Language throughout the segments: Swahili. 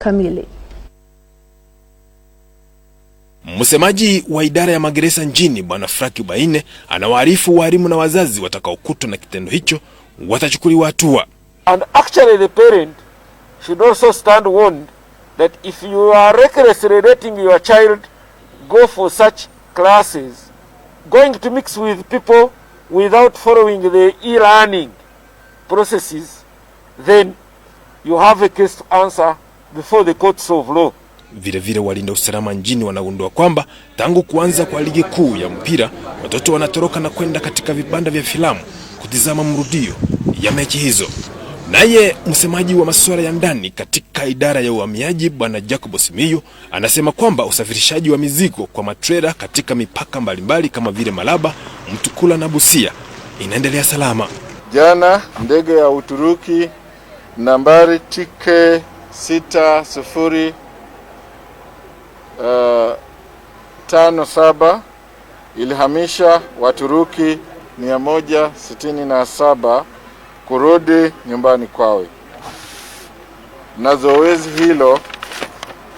kamili. Msemaji wa idara ya magereza nchini Bwana Frank Baine anawaarifu walimu na wazazi watakaokutwa na kitendo hicho watachukuliwa hatua. And actually the parent should also stand warned that if you are recklessly letting your child go for such classes, going to mix with people without following the e-learning processes, then you have a case to answer before the courts of law. Vile walinda usalama nchini wanagundua kwamba tangu kuanza kwa ligi kuu ya mpira, watoto wanatoroka na kwenda katika vibanda vya filamu kutizama mrudio ya mechi hizo. Naye msemaji wa masuala ya ndani katika idara ya uhamiaji Bwana Jacob Simiyu anasema kwamba usafirishaji wa mizigo kwa matrela katika mipaka mbalimbali kama vile Malaba, Mtukula na Busia inaendelea salama. Jana ndege ya Uturuki nambari TK 6057 ilihamisha Waturuki 167 kurudi nyumbani kwao. Na zoezi hilo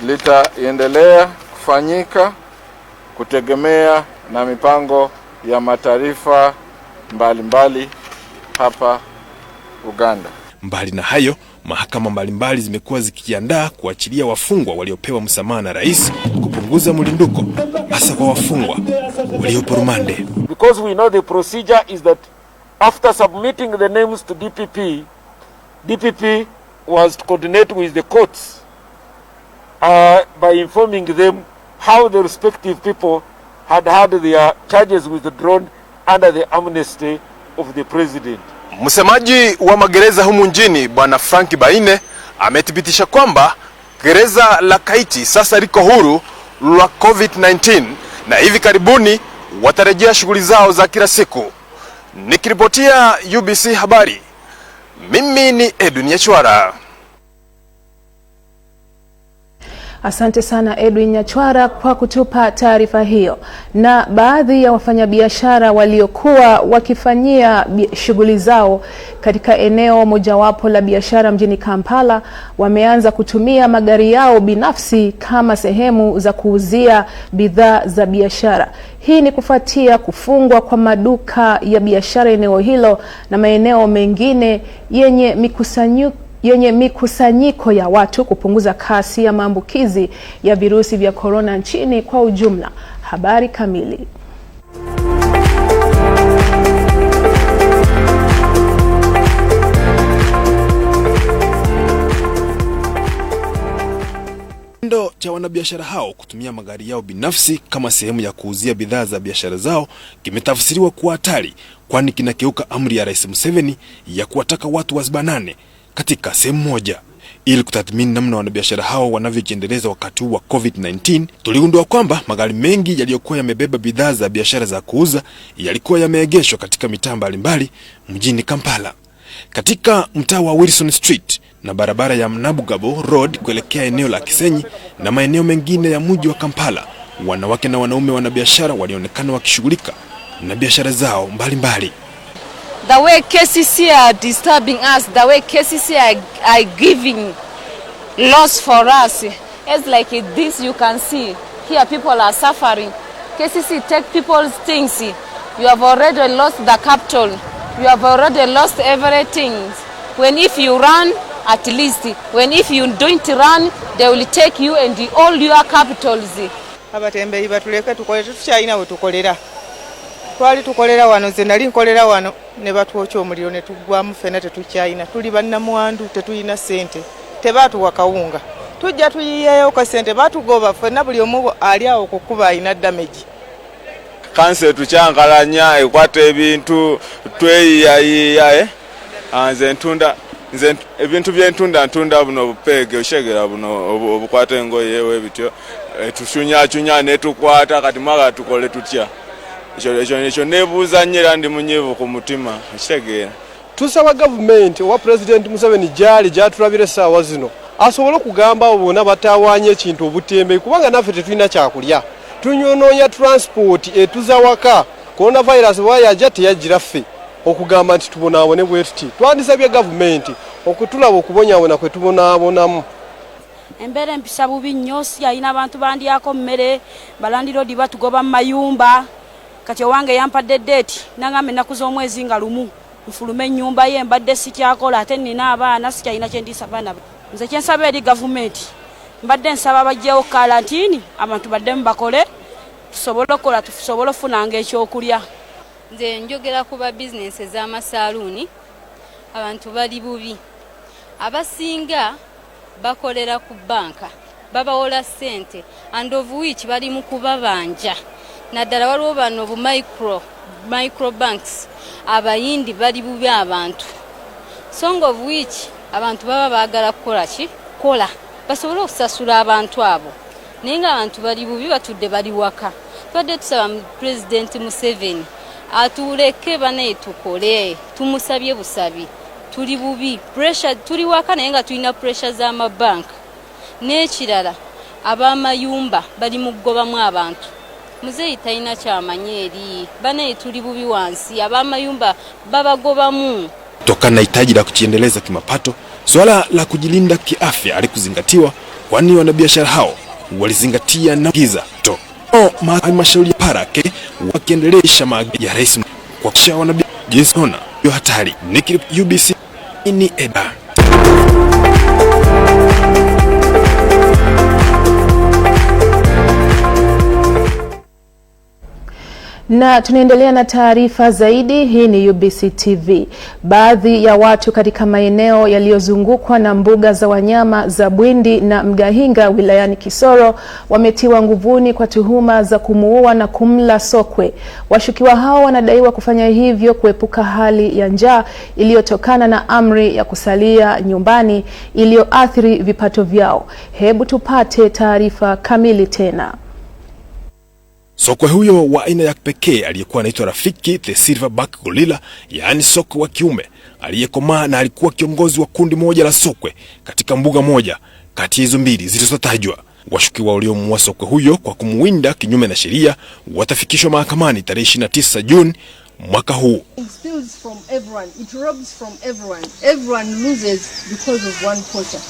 litaendelea kufanyika kutegemea na mipango ya mataifa mbalimbali hapa Uganda. Mbali na hayo, mahakama mbalimbali zimekuwa zikijiandaa kuachilia wafungwa waliopewa msamaha na rais kupunguza mlinduko hasa kwa wafungwa waliopo rumande. Because we know the procedure is that after submitting the names to DPP was to coordinate with the courts by informing them how the respective people had their charges withdrawn under the amnesty of the president. Msemaji wa magereza humu nchini Bwana Frank Baine amethibitisha kwamba gereza la Kaiti sasa liko huru la COVID-19 na hivi karibuni watarejea shughuli zao za kila siku. Nikiripotia UBC habari, mimi ni Edwin Nyachwara. Asante sana Edwin Nyachwara kwa kutupa taarifa hiyo. Na baadhi ya wafanyabiashara waliokuwa wakifanyia shughuli zao katika eneo mojawapo la biashara mjini Kampala wameanza kutumia magari yao binafsi kama sehemu za kuuzia bidhaa za biashara. Hii ni kufuatia kufungwa kwa maduka ya biashara eneo hilo na maeneo mengine yenye mikusanyiko ya watu kupunguza kasi ya maambukizi ya virusi vya corona nchini kwa ujumla. Habari kamili. Kitendo cha wanabiashara hao kutumia magari yao binafsi kama sehemu ya kuuzia bidhaa za biashara zao kimetafsiriwa kuwa hatari, kwani kinakeuka amri ya Rais Museveni ya kuwataka watu wasibanane katika sehemu moja. Ili kutathmini namna wanabiashara hao wanavyojiendeleza wakati huu wa COVID-19, tuligundua kwamba magari mengi yaliyokuwa yamebeba bidhaa za biashara za kuuza yalikuwa yameegeshwa katika mitaa mbalimbali mjini Kampala. Katika mtaa wa Wilson Street na barabara ya Nabugabo Road kuelekea eneo la Kisenyi na maeneo mengine ya mji wa Kampala, wanawake na wanaume wanabiashara walionekana wakishughulika na biashara zao mbalimbali. The way KCC are disturbing us, the way KCC are giving loss for us, it's like this you can see. Here people are suffering. KCC take people's things. You have already lost the capital. You have already lost everything. When if you run, at least. When if you don't run, they will take you and all your capitals. Abatembeyi batuleka tukole tukyalina we tukolera. Twali tukolera wano ze nali nkolera wano ne batwocha omuliro ne tugwamu fena tetukyalina. Tuli bannamuwandu tetulina sente. Tebatuwa kawunga. Tujja tuyiyeyo ka sente batugoba fena buli omu ali awo kukuba ina damage. Kanse tucyangalanya ekwata ebintu tweyiyayiya nze ebintu byentunda buno bupege oshegera buno obukwata engoye yewe bityo tushunya ne tukwata kati maga tukole tutya ekyo nebuuza nyera ndi munyevu ku mutima oshegera. Tusaba government wa President Museveni jali jatulabire sawa zino asobola kugamba obona batawanye ekintu obutembe kubanga naffe tetulina kyakulya. Tunyonoonya transport etuzawaka coronavirus bwayajja teyagira ffe okugamba nti tubonaabone bwe tuti. Twandisabye government okutulaba okubonyaabona kwe tubonaabonamu. Embere empisa bubi nnyo siyalina abantu bandyako mmere balandiro di batugoba mu mayumba kati owange yampadde date nangambe ennaku z'omwezi nga lumu nfulume ennyumba ye mbadde sikyakola ate nina abaana sikyalina kye ndiisa baana nze kye nsaba eri gavumenti mbadde nsaba bajjewo kalantini abantu baddemu bakole tusobole okukola tusobole ofunanga ekyokulya. Nze njogera ku ba bizinesi ez'amasaluuni abantu bali bubi abasinga bakolera ku banka babawola ssente and of which bali mu kubabanja naddala waliwo bano obu micro banks abayindi bali bubi abantu song of which abantu baba baagala kukola ki kola basobole okusasula abantu abo naye nga abantu bali bubi batudde bali waka twadde tusaba President Museveni atuleke banaye tukole tumusabye busabi tuli bubi pressure tuli waka naye nga tulina pressure z'amabanka n'ekirala ab'amayumba bali mu kugobamu abantu muzeeyi talina kyamanye eri banaye tuli bubi wansi ab'amayumba babagobamu. Kutokana na hitaji la kujiendeleza kimapato, swala la kujilinda kiafya alikuzingatiwa, kwani wanabiashara hao walizingatia na giza to halmashauri ya Parake wakiendelesha maagizo ya rais kwa kisha wanabiashara jinsi ona hiyo hatari. Nikiripoti UBC ni Edwin. Na tunaendelea na taarifa zaidi. Hii ni UBC TV. Baadhi ya watu katika maeneo yaliyozungukwa na mbuga za wanyama za Bwindi na Mgahinga wilayani Kisoro wametiwa nguvuni kwa tuhuma za kumuua na kumla sokwe. Washukiwa hao wanadaiwa kufanya hivyo kuepuka hali ya njaa iliyotokana na amri ya kusalia nyumbani iliyoathiri vipato vyao. Hebu tupate taarifa kamili tena. Sokwe huyo wa aina ya pekee aliyekuwa anaitwa Rafiki the Silverback Gorilla, yaani sokwe wa kiume aliyekomaa, na alikuwa kiongozi wa kundi moja la sokwe katika mbuga moja kati ya hizo mbili zilizotajwa. Washukiwa waliomuua sokwe huyo kwa kumuwinda kinyume na sheria watafikishwa mahakamani tarehe 29 Juni mwaka huu. It steals from everyone, it robs from everyone. Everyone loses because of one poacher.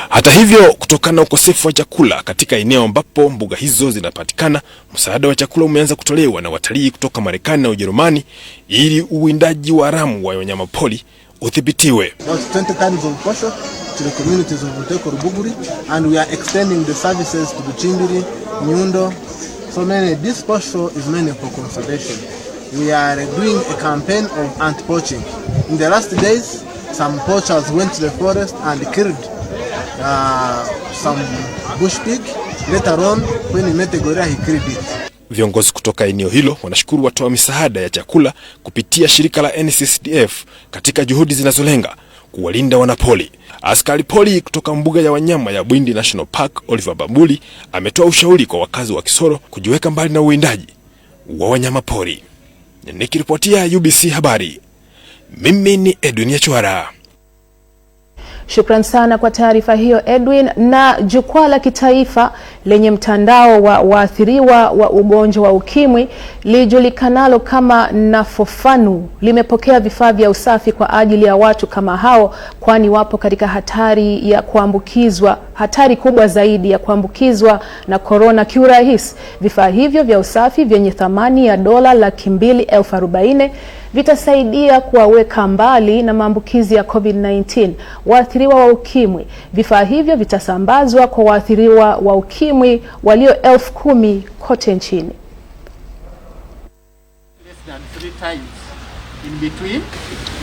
Hata hivyo, kutokana na ukosefu wa chakula katika eneo ambapo mbuga hizo zinapatikana, msaada wa chakula umeanza kutolewa na watalii kutoka Marekani na Ujerumani ili uwindaji wa haramu wa wanyama pori udhibitiwe. 20 tons of posho to the communities of Buteko Rubuguri, and we are extending the services to the Chimbiri, Nyundo. So many, this posho is mainly for conservation. We are doing a campaign of anti-poaching. In the last days, some poachers went to the forest and killed some bush pig. Later on, when he met a gorilla, he killed it. Viongozi kutoka eneo hilo wanashukuru watoa misaada ya chakula kupitia shirika la NCCDF katika juhudi zinazolenga kuwalinda wanapoli. Askari poli kutoka mbuga ya wanyama ya Bwindi National Park, Oliver Bambuli, ametoa ushauri kwa wakazi wa Kisoro kujiweka mbali na uwindaji wa wanyama pori. Nikiripotia UBC habari, mimi ni Edwin Nyachwara. Shukran sana kwa taarifa hiyo Edwin. Na jukwaa la kitaifa lenye mtandao wa waathiriwa wa ugonjwa wa ukimwi lijulikanalo kama Nafofanu limepokea vifaa vya usafi kwa ajili ya watu kama hao, kwani wapo katika hatari kubwa zaidi ya kuambukizwa na corona kiurahisi. Vifaa hivyo vya usafi vyenye thamani ya $240,000 vitasaidia kuwaweka mbali na maambukizi ya COVID-19 waathiriwa wa ukimwi. Vifaa hivyo vitasambazwa kwa waathiriwa wa ukimwi walio 10,000 kote nchini. Less than 3 times in between,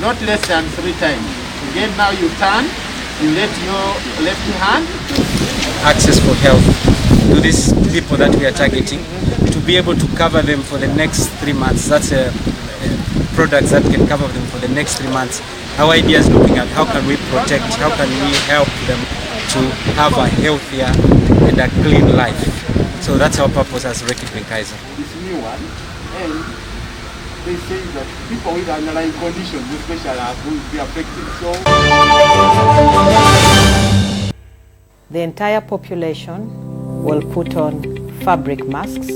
not less than 3 times. Again, now you turn, you let your left hand. Access for health to these people that we are targeting, to be able to cover them for the next 3 months. That's a products that can cover them for the next 3 months. Our idea is looking at how can we protect, how can we help them to have a healthier and a clean life. So that's our purpose as Reckitt Benckiser. This new one, and they say that people with underlying conditions, especially, will be affected. So the entire population will put on fabric masks,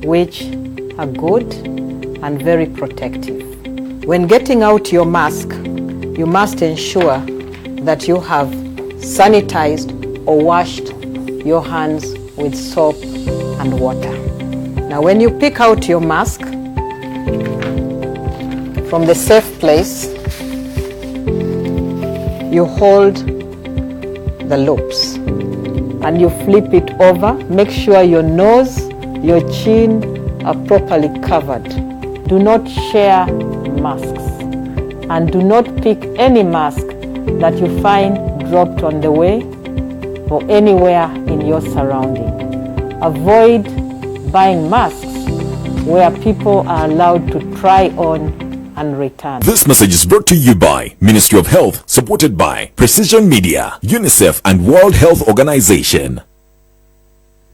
which are good and very protective. When getting out your mask, you must ensure that you have sanitized or washed your hands with soap and water. Now when you pick out your mask from the safe place, you hold the loops and you flip it over. Make sure your nose, your chin are properly covered. Do not share masks and do not pick any mask that you find dropped on the way or anywhere in your surrounding. Avoid buying masks where people are allowed to try on and return. This message is brought to you by Ministry of Health, supported by Precision Media, UNICEF and World Health Organization.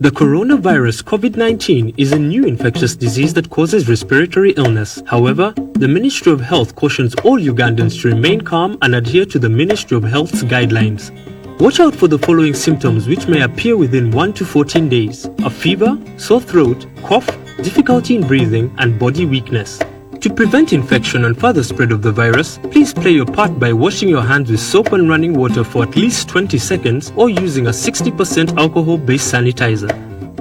The coronavirus COVID-19 is a new infectious disease that causes respiratory illness. However, the Ministry of Health cautions all Ugandans to remain calm and adhere to the Ministry of Health's guidelines. Watch out for the following symptoms which may appear within 1 to 14 days: a fever, sore throat, cough, difficulty in breathing, and body weakness. To prevent infection and further spread of the virus, please play your part by washing your hands with soap and running water for at least 20 seconds or using a 60% alcohol-based sanitizer.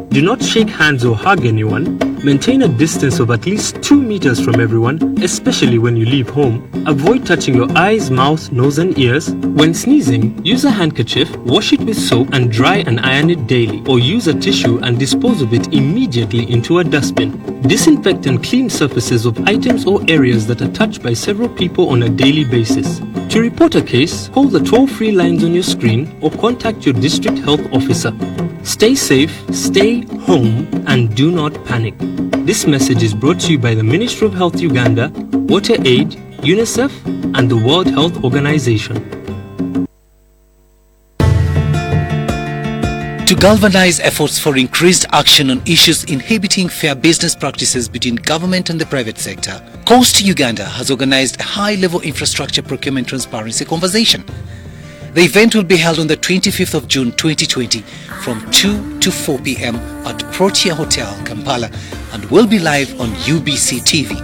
Do not shake hands or hug anyone. Maintain a distance of at least 2 meters from everyone, especially when you leave home. Avoid touching your eyes, mouth, nose and ears. When sneezing, use a handkerchief, wash it with soap and dry and iron it daily, or use a tissue and dispose of it immediately into a dustbin. Disinfect and clean surfaces of items or areas that are touched by several people on a daily basis. To report a case, call the toll-free lines on your screen or contact your district health officer. Stay safe, stay home, and do not panic. This message is brought to you by the Ministry of Health Uganda, WaterAid, UNICEF, and the World Health Organization. To galvanize efforts for increased action on issues inhibiting fair business practices between government and the private sector, Coast Uganda has organized a high-level infrastructure procurement transparency conversation. The event will be held on the 25th of June 2020 from 2 to 4 p.m. at Protea Hotel, Kampala, and will be live on UBC TV.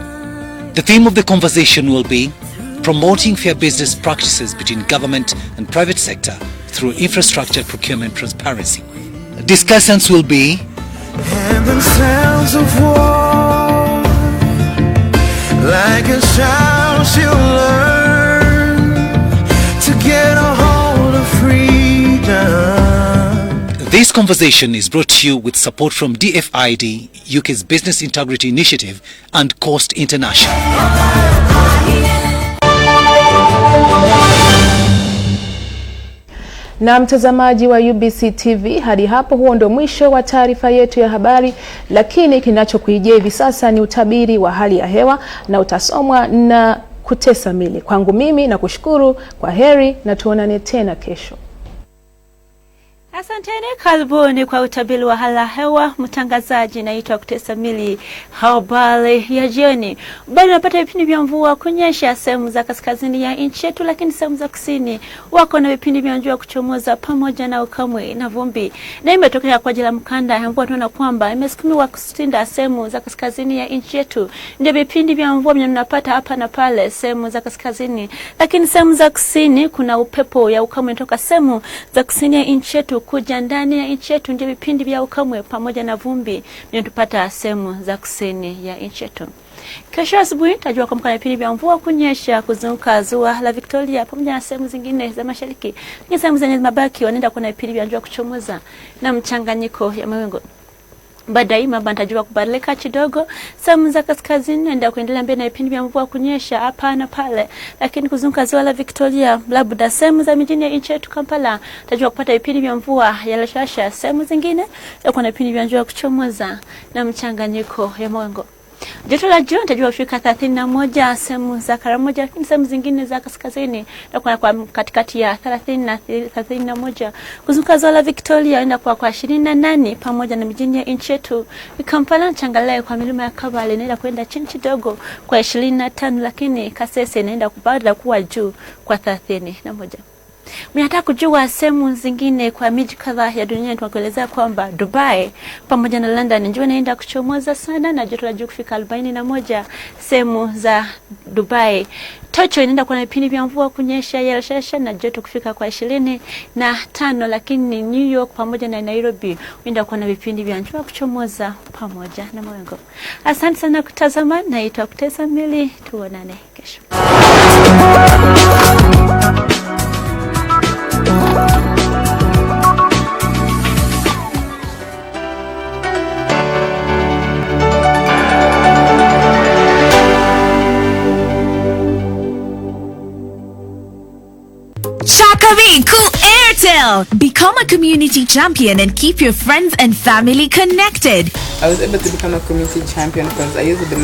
The theme of the conversation will be promoting fair business practices between government and private sector through infrastructure procurement transparency. Discussants will be and the sounds of war, like a child she'll learn to get a hold of freedom. This conversation is brought to you with support from DFID, UK's Business Integrity Initiative, and Coast International. Na mtazamaji wa UBC TV, hadi hapo huo ndo mwisho wa taarifa yetu ya habari, lakini kinachokujia hivi sasa ni utabiri wa hali ya hewa na utasomwa na Kutesa Mili. Kwangu mimi na kushukuru, kwa heri na tuonane tena kesho. Asanteni, karibuni kwa utabiri wa hali ya hewa. Mtangazaji naitwa Kutesa Mili. Habari ya jioni. Bado napata vipindi vya mvua kunyesha sehemu za kaskazini ya nchi yetu, lakini sehemu za kusini wako na vipindi vya jua kuchomoza pamoja na ukame na vumbi. Na imetokea kwa ajili ya mkanda ambao tunaona kwamba imesukumiwa kustinda sehemu za kaskazini ya nchi yetu. Ndio vipindi vya mvua mnapata hapa na pale sehemu za kaskazini, lakini sehemu za kusini kuna upepo ya ukame kutoka sehemu za kusini ya nchi yetu kuja ndani ya nchi yetu. Ndio vipindi vya ukame pamoja na vumbi mnatupata sehemu za kusini ya nchi yetu. Kesho asubuhi tajua kwamba kuna vipindi vya mvua kunyesha kuzunguka ziwa la Victoria pamoja na sehemu zingine za mashariki. Ni sehemu zenye mabaki wanaenda kuna vipindi vya jua kuchomoza na mchanganyiko ya mawingu. Baadaye mambo yatajua kubadilika kidogo. Sehemu za kaskazini naenda kuendelea mbele na vipindi vya mvua kunyesha hapa na pale, lakini kuzunguka ziwa la Victoria, labda sehemu za mijini ya nchi yetu Kampala tajua kupata vipindi vya mvua ya lashasha. Sehemu zingine kuna vipindi vya jua kuchomoza na mchanganyiko ya mawingu. Joto la juu tajua kufika 31 sehemu za Karamoja, lakini sehemu zingine za kaskazini na kwa katikati ya 30 na 31. Kuzunguka ziwa la Victoria enda kwa 28 pamoja na mijini ya nchi yetu Kampala, Changalawe kwa milima ya Kabale inaenda kwenda chini kidogo kwa 25, lakini Kasese inaenda kubadilika kuwa juu kwa 31. Mnataka kujua sehemu zingine kwa miji kadhaa ya dunia, tunakuelezea kwamba Dubai pamoja na London njua inaenda kuchomoza sana na joto la juu kufika 41 sehemu za Dubai. Tokyo inaenda kuwa na vipindi vya mvua kunyesha yelshesha na joto kufika kwa 25, lakini New York pamoja na Nairobi inaenda kuwa na vipindi vya jua kuchomoza pamoja na mawingu. Asante sana kutazama, naitwa Kutesa Mili, tuonane kesho. Cool Airtel! Become a community champion and keep your friends and family connected. I was able to become a community champion because I used the